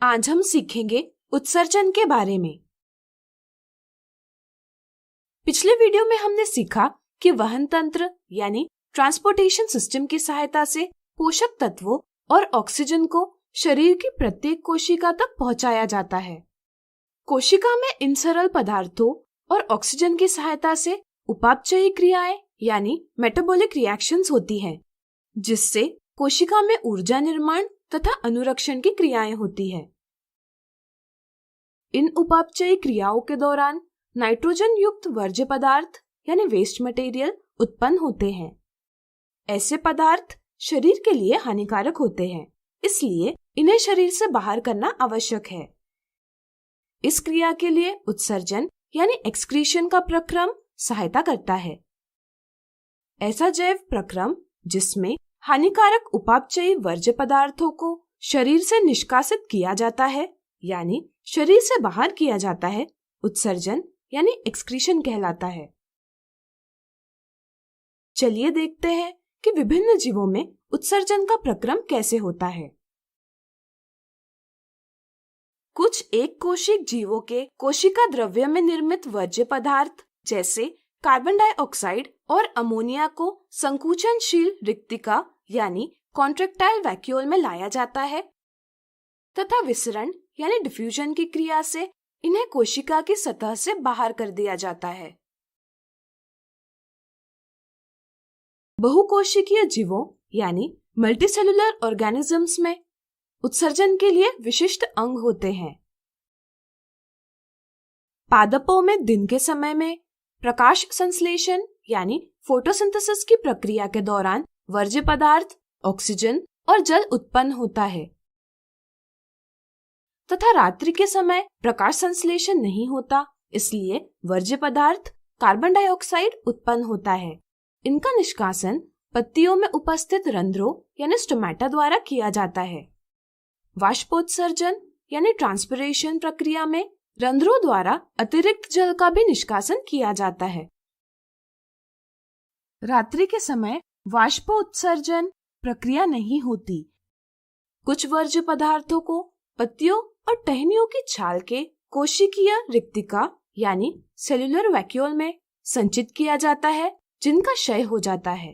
आज हम सीखेंगे उत्सर्जन के बारे में। पिछले वीडियो में हमने सीखा कि वहन तंत्र यानी ट्रांसपोर्टेशन सिस्टम की सहायता से पोषक तत्वों और ऑक्सीजन को शरीर की प्रत्येक कोशिका तक पहुंचाया जाता है। कोशिका में इन सरल पदार्थों और ऑक्सीजन की सहायता से उपापचयी क्रियाएं यानी मेटाबॉलिक रिएक्शंस होती हैं, जिससे कोशिका में ऊर्जा निर्माण तथा अनुरक्षण की क्रियाएं होती है। इन उपापचयी क्रियाओं के दौरान नाइट्रोजन युक्त वर्ज्य पदार्थ यानी वेस्ट मटेरियल उत्पन्न होते हैं। ऐसे पदार्थ शरीर के लिए हानिकारक होते हैं, इसलिए इन्हें शरीर से बाहर करना आवश्यक है। इस क्रिया के लिए उत्सर्जन यानी एक्सक्रीशन का प्रक्रम सहायता करता है। ऐसा जैव प्रक्रम जिसमें हानिकारक उपापचयी वर्ज्य पदार्थों को शरीर से निष्कासित किया जाता है यानी शरीर से बाहर किया जाता है, उत्सर्जन यानी एक्सक्रीशन कहलाता है। चलिए देखते हैं कि विभिन्न जीवों में उत्सर्जन का प्रक्रम कैसे होता है। कुछ एक कोशिक जीवों के कोशिका द्रव्य में निर्मित वर्ज्य पदार्थ जैसे कार्बन डाइऑक्साइड और अमोनिया को संकुचनशील रिक्तिका यानी कॉन्ट्रैक्टाइल वैक्यूल में लाया जाता है तथा विसरण यानी डिफ्यूजन की क्रिया से इन्हें कोशिका की सतह से बाहर कर दिया जाता है। बहुकोशिकीय जीवों यानी मल्टीसेलुलर ऑर्गेनिजम्स में उत्सर्जन के लिए विशिष्ट अंग होते हैं। पादपों में दिन के समय में प्रकाश संश्लेषण यानी फोटोसिंथेसिस की प्रक्रिया के दौरान वर्ज्य पदार्थ, ऑक्सीजन और जल उत्पन्न होता है तथा रात्रि के समय प्रकाश संश्लेषण नहीं होता, इसलिए वर्ज्य पदार्थ कार्बन डाइऑक्साइड उत्पन्न होता है। इनका निष्कासन पत्तियों में उपस्थित रंध्रों यानी स्टोमेटा द्वारा किया जाता है। वाष्पोत्सर्जन यानी ट्रांसपिरेशन प्रक्रिया में रंध्रों द्वारा अतिरिक्त जल का भी निष्कासन किया जाता है। रात्रि के समय वाष्पोत्सर्जन प्रक्रिया नहीं होती। कुछ वर्ज्य पदार्थों को पत्तियों और टहनियों की छाल के कोशिकीय रिक्तिका यानी सेल्यूलर वैक्यूल में संचित किया जाता है, जिनका क्षय हो जाता है।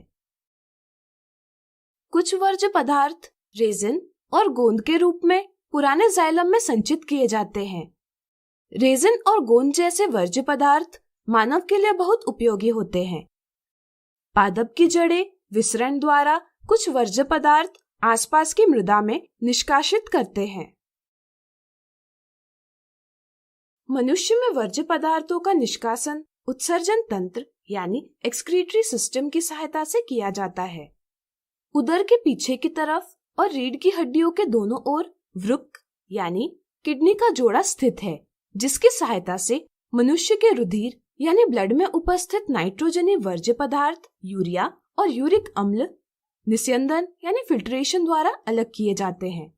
कुछ वर्ज्य पदार्थ रेजिन और गोंद के रूप में पुराने जाइलम में संचित किए जाते हैं। रेजिन और गोंद जैसे वर्ज्य पदार्थ मानव के लिए बहुत उपयोगी होते हैं। पादप की जड़ें विसरण द्वारा कुछ वर्ज्य पदार्थ आसपास की मृदा में निष्कासित करते हैं। मनुष्य में वर्ज्य पदार्थों का निष्कासन उत्सर्जन तंत्र यानी एक्सक्रीटरी सिस्टम की सहायता से किया जाता है। उदर के पीछे की तरफ और रीढ़ की हड्डियों के दोनों ओर वृक्क यानी किडनी का जोड़ा स्थित है, जिसकी सहायता से मनुष्य के रुधिर यानी ब्लड में उपस्थित नाइट्रोजनी वर्ज्य पदार्थ यूरिया और यूरिक अम्ल निस्यंदन यानी फिल्ट्रेशन द्वारा अलग किए जाते हैं।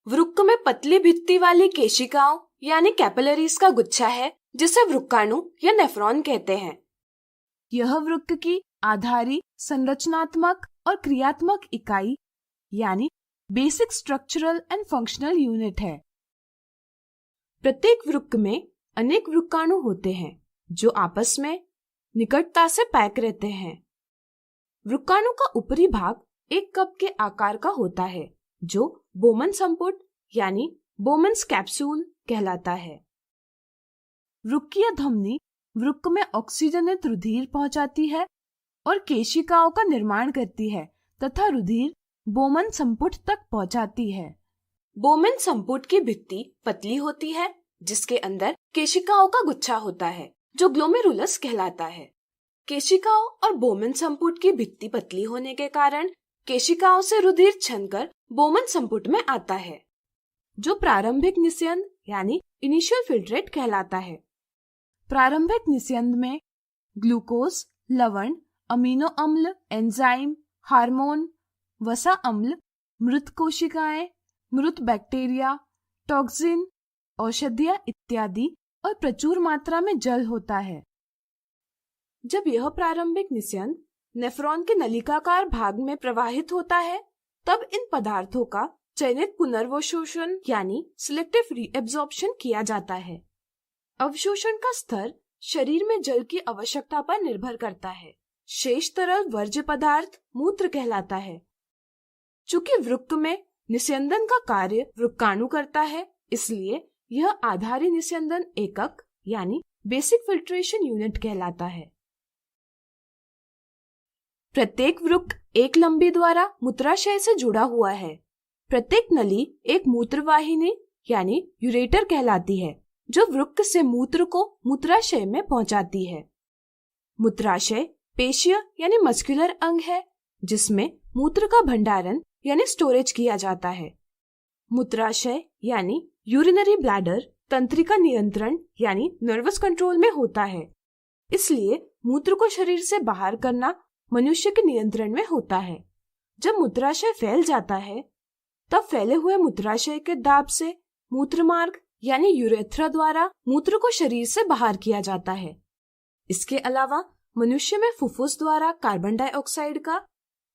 वृक्क में पतली भित्ति वाली केशिकाओं यानी कैपिलरीज का गुच्छा है, जिसे वृक्काणु या नेफ्रॉन कहते हैं। यह वृक्क की आधारी संरचनात्मक और क्रियात्मक इकाई यानी basic structural and functional unit है। प्रत्येक वृक्क में अनेक वृक्काणु होते हैं जो आपस में निकटता से पैक रहते हैं। वृक्काणु का ऊपरी भाग एक कप के आकार का होता है, जो बोमन संपुट यानी बोमन्स कैप्सूल कहलाता है। वृक्कीय धमनी वृक्क में ऑक्सीजनित रुधिर पहुंचाती है और केशिकाओं का निर्माण करती है तथा रुधिर बोमन संपुट तक पहुंचाती है। बोमन संपुट की भित्ति पतली होती है, जिसके अंदर केशिकाओं का गुच्छा होता है, जो ग्लोमेरुलस कहलाता है। केशिकाओं और बोमन संपुट की भित्ति पतली होने के कारण केशिकाओं से रुधिर छनकर बोमन संपुट में आता है, जो प्रारंभिक निस्यंद यानी इनिशियल फिल्ट्रेट कहलाता है। प्रारंभिक निस्यंद में ग्लूकोज, लवण, अमीनो अम्ल, एंजाइम, हार्मोन, वसा अम्ल, मृत कोशिकाएं, मृत बैक्टीरिया, टॉक्सिन, औषधियां इत्यादि और प्रचुर मात्रा में जल होता है। जब यह प्रारंभिक निस्यंद नेफ्रॉन के नलिकाकार भाग में प्रवाहित होता है, तब इन पदार्थों का चयनित पुनर्वशोषण यानी सिलेक्टिव रीएब्जॉर्प्शन किया जाता है। अवशोषण का स्तर शरीर में जल की आवश्यकता पर निर्भर करता है। शेष तरल वर्ज्य पदार्थ मूत्र कहलाता है। चूंकि वृक्क में निस्यंदन का कार्य वृक्काणु करता है, इसलिए यह आधारी निस्यंदन एकक यानी बेसिक फिल्ट्रेशन यूनिट कहलाता है। प्रत्येक वृक्क एक लंबी द्वारा मूत्राशय से जुड़ा हुआ है। प्रत्येक नली एक मूत्रवाहिनी यानी यूरेटर कहलाती है, जो वृक्क से मूत्र को मूत्राशय में पहुंचाती है। मूत्राशय पेशीय यानी मस्कुलर अंग है, जिसमें मूत्र का भंडारण यानी स्टोरेज किया जाता है। मूत्राशय यानी यूरिनरी ब्लैडर तंत्रिका नियंत्रण यानी नर्वस कंट्रोल में होता है, इसलिए मूत्र को शरीर से बाहर करना मनुष्य के नियंत्रण में होता है। जब मूत्राशय फैल जाता है, तब फैले हुए मूत्राशय के दाब से मूत्रमार्ग यानी यूरेथ्रा द्वारा मूत्र को शरीर से बाहर किया जाता है। इसके अलावा मनुष्य में फुफ्फुस द्वारा कार्बन डाइऑक्साइड का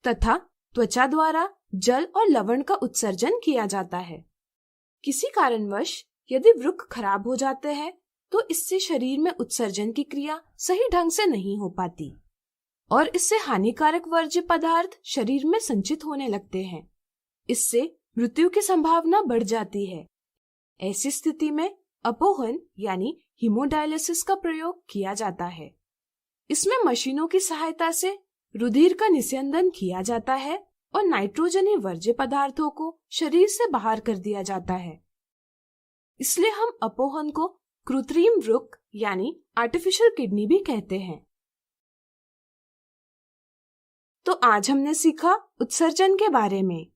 तथा त्वचा द्वारा जल और लवण का उत्सर्जन किया जाता है। किसी कारणवश यदि वृक्क खराब हो जाते हैं, तो इससे शरीर में उत्सर्जन की क्रिया सही ढंग से नहीं हो पाती और इससे हानिकारक वर्ज्य पदार्थ शरीर में संचित होने लगते हैं। इससे मृत्यु की संभावना बढ़ जाती है। ऐसी स्थिति में अपोहन यानी हीमोडायलिसिस का प्रयोग किया जाता है। इसमें मशीनों की सहायता से रुधिर का निस्यंदन किया जाता है और नाइट्रोजनी वर्ज्य पदार्थों को शरीर से बाहर कर दिया जाता है। इसलिए हम अपोहन को कृत्रिम वृक्क यानी आर्टिफिशियल किडनी भी कहते हैं। तो आज हमने सीखा उत्सर्जन के बारे में।